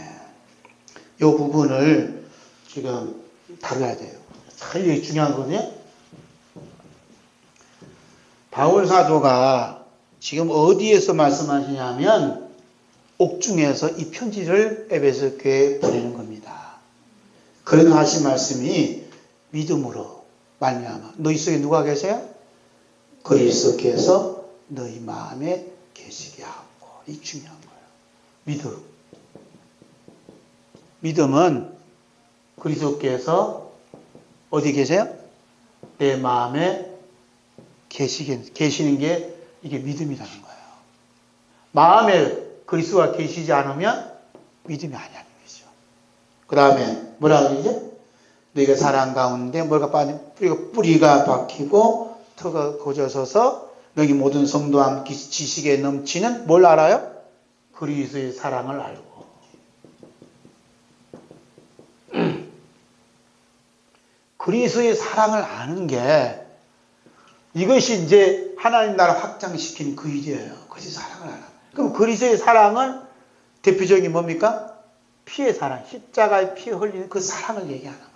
이 부분을 지금 다뤄야 돼요. 이게 중요한 거거든요. 바울 사도가 지금 어디에서 말씀하시냐면 옥중에서 이 편지를 에베소 교회에 보내는 겁니다. 그래서 하신 말씀이 믿음으로 말미암아 너희 속에 누가 계세요? 그리스도께서 너희 마음에 계시게 하고. 이 중요한 거예요. 믿음. 믿음은 그리스도께서 어디 계세요? 내 마음에 계시는 게 이게 믿음이라는 거예요. 마음에 그리스도가 계시지 않으면 믿음이 아니라는 거죠. 그 다음에 뭐라 그러죠? 너희가 사랑 가운데 뭐가 빠진 뿌리가 박히고 터가 고져서서 너희 모든 성도와 함께 지식에 넘치는 뭘 알아요? 그리스도의 사랑을 알고. 그리스도의 사랑을 아는 게 이것이 이제 하나님 나라 확장시키는 그 일이에요. 그리스도의 사랑을 알아. 그럼 그리스도의 사랑은 대표적인 뭡니까? 피의 사랑, 십자가의 피 흘리는 그 사랑을 얘기하는 거예요.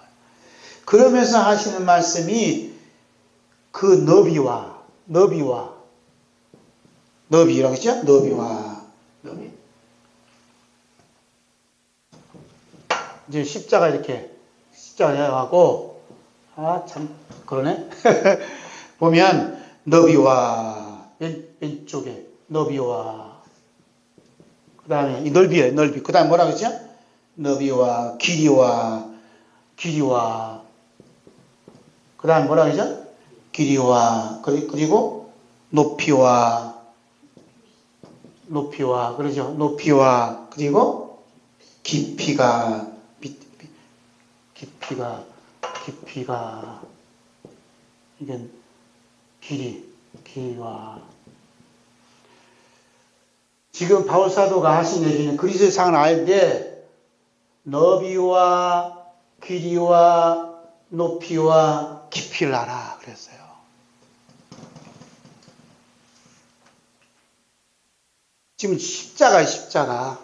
그러면서 하시는 말씀이 그 너비라고 했죠? 너비. 이제 십자가 해가고, 그러네? 보면, 너비와, 왼쪽에, 너비와, 그 다음에, 이 넓이에요, 넓이. 그 다음에 뭐라고 했죠? 너비와, 길이와, 그 다음에 뭐라고 했죠? 길이와, 그리고 높이와, 그러죠? 높이와, 그리고 깊이가, 이게 길이와. 지금 바울 사도가 하신 얘기는 그리스도의 상을 알 때, 너비와, 길이와, 높이와, 깊이를 알아. 그랬어요. 지금 십자가.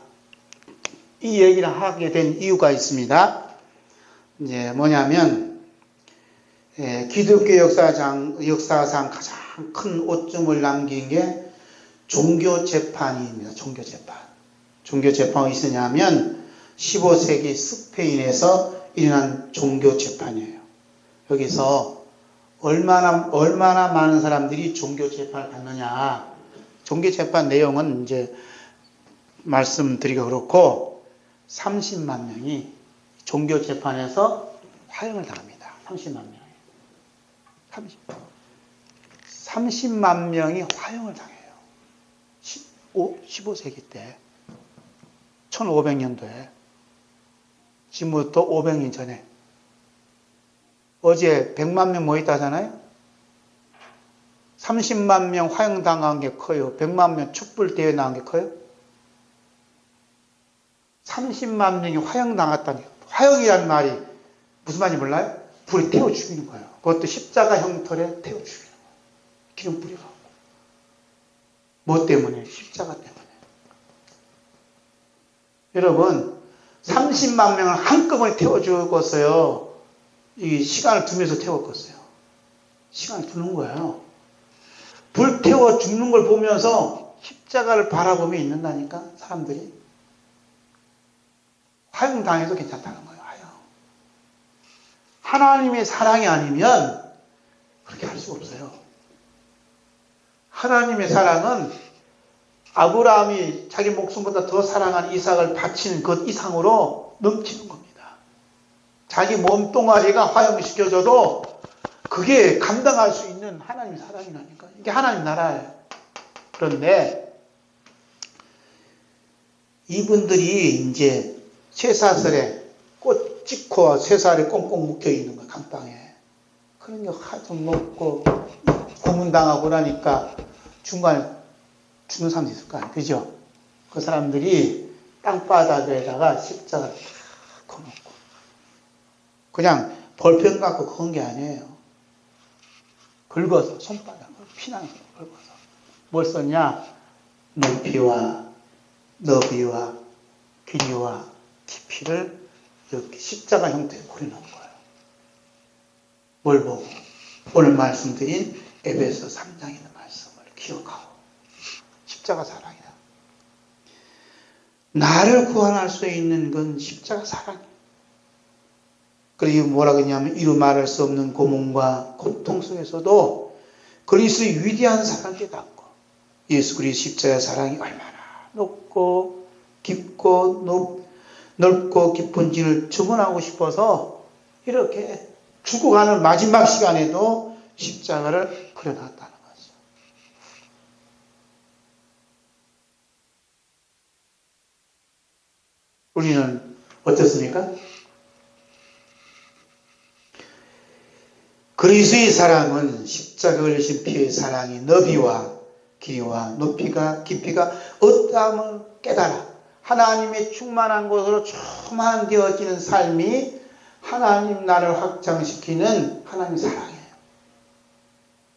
이 얘기를 하게 된 이유가 있습니다. 이제 뭐냐면, 기독교 역사상 가장 큰 오점을 남긴 게 종교재판입니다. 종교재판이 있으냐면 15세기 스페인에서 일어난 종교재판이에요. 여기서 얼마나 많은 사람들이 종교재판을 받느냐. 종교재판 내용은 이제 말씀드리기가 그렇고 30만 명이 종교재판에서 화형을 당합니다. 30만 명이. 30만 명이 화형을 당해요. 15세기 때. 1500년도에. 지금부터 500년 전에. 어제 100만 명 모였다잖아요. 30만 명 화형당한 게 커요? 100만 명 촛불대회 나온 게 커요? 30만 명이 화형당했다는 거예요. 화형이라는 말이 무슨 말인지 몰라요? 불에 태워 죽이는 거예요. 그것도 십자가 형틀에 태워 죽이는 거예요. 기름 뿌려갖고. 뭐 때문에? 십자가 때문에. 여러분, 30만 명을 한꺼번에 태워 죽었어요. 이 시간을 두면서 태웠겠어요. 시간을 두는 거예요. 불 태워 죽는 걸 보면서 십자가를 바라보며 있는다니까, 사람들이. 화형당해도 괜찮다는 거예요, 화형. 하나님의 사랑이 아니면 그렇게 할 수가 없어요. 하나님의 사랑은 아브라함이 자기 목숨보다 더 사랑한 이삭을 바치는 것 이상으로 넘치는 겁니다. 자기 몸뚱아리가 화형시켜져도 그게 감당할 수 있는 하나님의 사랑이라니까. 이게 하나님 나라예요. 그런데 이분들이 이제 쇠사슬에 꽃 찍고 쇠살이 꽁꽁 묶여 있는 거야, 감방에. 그런 게 하도 먹고 고문당하고 나니까 중간에 죽는 사람도 있을 거 아니에요. 그죠? 그 사람들이 땅바닥에다가 십자가를 탁 꺼놓고 그냥 볼펜 갖고 그런 게 아니에요. 긁어서 손바닥을 피난으로 긁어서 뭘 썼냐? 높이와 너비와 길이와 깊이를 이렇게 십자가 형태에 그려놓은 거예요. 뭘 보고? 오늘 말씀드린 에베소 3장에 있는 말씀을 기억하고 십자가 사랑이다. 나를 구원할 수 있는 건 십자가 사랑이에요. 그리고 뭐라고 했냐면 이루 말할 수 없는 고문과 고통 속에서도 그리스도의 위대한 사랑을 깨닫고 예수 그리스도 십자가의 사랑이 얼마나 높고 깊고 넓고 깊은지를 증언하고 싶어서 이렇게 죽어가는 마지막 시간에도 십자가를 그려놨다는 거죠. 우리는 어떻습니까? 그리스도의 사랑은 십자가 흘리신 피의 사랑이 너비와 길이와 높이가 깊이가 어떠함을 깨달아 하나님의 충만한 것으로 충만되어지는 삶이 하나님 나라를 확장시키는 하나님의 사랑이에요.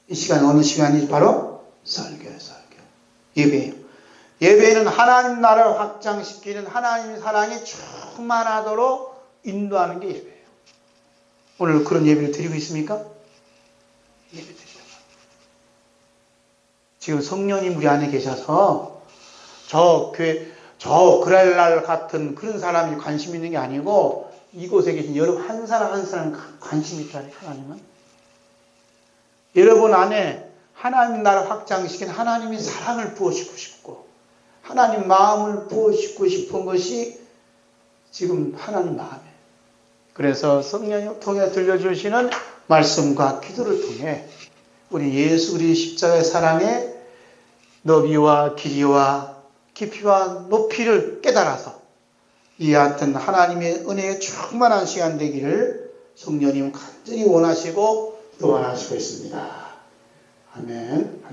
이 시간 어느 시간이 바로 설교예요. 설교. 예배예요. 예배는 하나님 나라를 확장시키는 하나님의 사랑이 충만하도록 인도하는 게 예배예요. 오늘 그런 예배를 드리고 있습니까? 예배 드리죠. 지금 성령님 우리 안에 계셔서 저 그랄날 같은 그런 사람이 관심 있는 게 아니고 이곳에 계신 여러분 한 사람 한 사람 관심이 있다니 하나님은. 여러분 안에 하나님 나라 확장시킨 하나님의 사랑을 부어주고 싶고 하나님 마음을 부어주고 싶은 것이 지금 하나님 마음이에요. 그래서 성령을 통해 들려주시는 말씀과 기도를 통해 우리 예수 그리스도의 십자가의 사랑의 너비와 길이와 깊이와 높이를 깨달아서 이 같은 하나님의 은혜에 충만한 시간 되기를 성령님 간절히 원하시고 소원하시고 있습니다. 아멘.